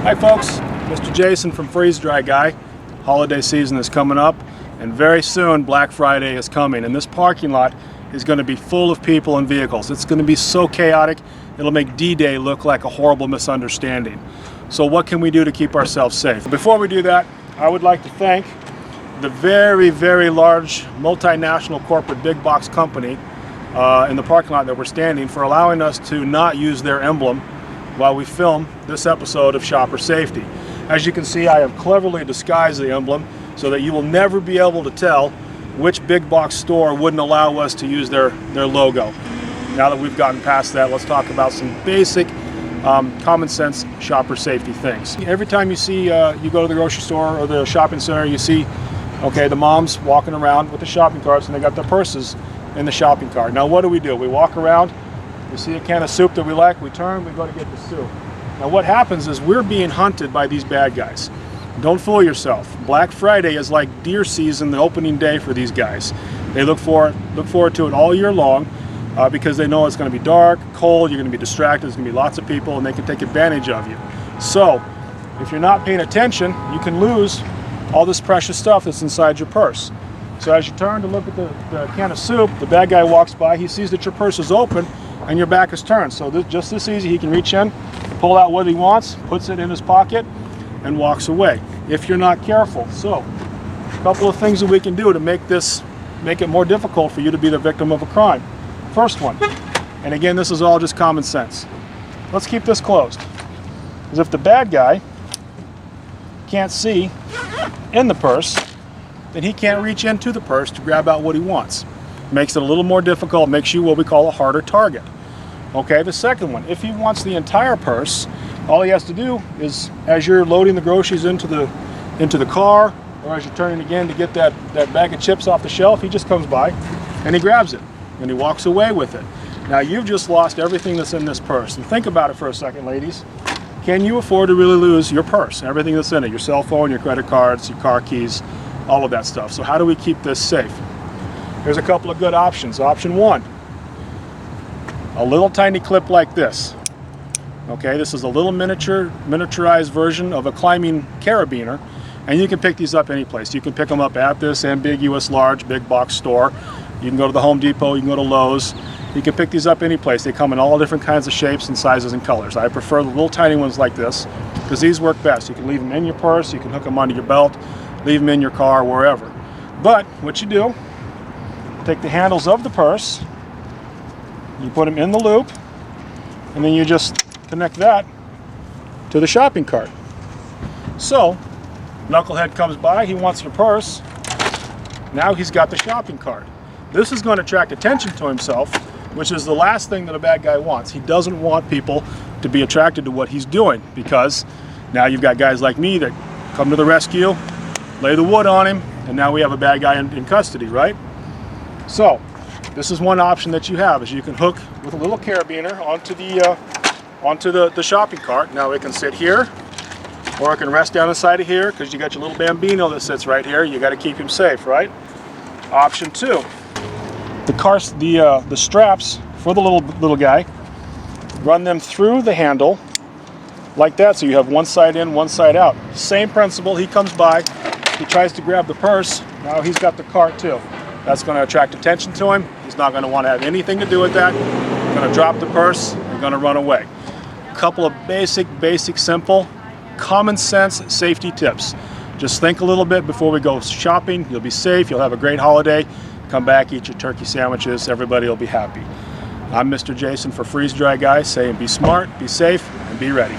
Hi folks, Mr. Jason from Freeze Dry Guy. Holiday season is coming up and very soon Black Friday is coming, and this parking lot is going to be full of people and vehicles. It's going to be so chaotic it'll make D-Day look like a horrible misunderstanding. So what can we do to keep ourselves safe? Before we do that, I would like to thank the very, very large multinational corporate big box company in the parking lot that we're standing for allowing us to not use their emblem while we film this episode of Shopper Safety. As you can see, I have cleverly disguised the emblem so that you will never be able to tell which big box store wouldn't allow us to use their logo. Now that we've gotten past that, let's talk about some basic common sense shopper safety things. Every time you see, you go to the grocery store or the shopping center, you see, okay, the moms walking around with the shopping carts and they got their purses in the shopping cart. Now what do? We walk around, we see a can of soup that we like, we turn, we go to get the soup. Now what happens is we're being hunted by these bad guys. Don't fool yourself. Black Friday is like deer season, the opening day for these guys. They look forward to it all year long because they know it's going to be dark, cold, you're going to be distracted, there's going to be lots of people and they can take advantage of you. So if you're not paying attention, you can lose all this precious stuff that's inside your purse. So as you turn to look at the can of soup, the bad guy walks by, he sees that your purse is open and your back is turned. So just this easy, he can reach in, pull out what he wants, puts it in his pocket, and walks away if you're not careful. So a couple of things that we can do to make it more difficult for you to be the victim of a crime. First one, and again, this is all just common sense. Let's keep this closed. Because if the bad guy can't see in the purse, then he can't reach into the purse to grab out what he wants. Makes it a little more difficult, makes you what we call a harder target. Okay, the second one, if he wants the entire purse, all he has to do is, as you're loading the groceries into the car, or as you're turning again to get that bag of chips off the shelf, he just comes by and he grabs it and he walks away with it. Now you've just lost everything that's in this purse. And think about it for a second, ladies. Can you afford to really lose your purse, everything that's in it, your cell phone, your credit cards, your car keys, all of that stuff? So how do we keep this safe? There's a couple of good options. Option one, a little tiny clip like this. Okay, this is a little miniaturized version of a climbing carabiner, and you can pick these up any place. You can pick them up at this ambiguous large big box store. You can go to the Home Depot, you can go to Lowe's. You can pick these up any place. They come in all different kinds of shapes and sizes and colors. I prefer the little tiny ones like this because these work best. You can leave them in your purse, you can hook them onto your belt, leave them in your car, wherever. But what you do, take the handles of the purse, you put them in the loop, and then you just connect that to the shopping cart. So, knucklehead comes by, he wants your purse, now he's got the shopping cart. This is going to attract attention to himself, which is the last thing that a bad guy wants. He doesn't want people to be attracted to what he's doing, because now you've got guys like me that come to the rescue, lay the wood on him, and now we have a bad guy in custody, right? So, this is one option that you have, is you can hook with a little carabiner onto the shopping cart. Now it can sit here, or it can rest down inside of here, because you got your little bambino that sits right here. You got to keep him safe, right? Option two, the straps for the little guy, run them through the handle like that, so you have one side in, one side out. Same principle. He comes by, he tries to grab the purse. Now he's got the cart too. That's going to attract attention to him. He's not going to want to have anything to do with that. He's going to drop the purse and going to run away. Couple of basic, simple, common sense safety tips. Just think a little bit before we go shopping. You'll be safe. You'll have a great holiday. Come back, eat your turkey sandwiches. Everybody will be happy. I'm Mr. Jason for Freeze Dry Guy saying be smart, be safe, and be ready.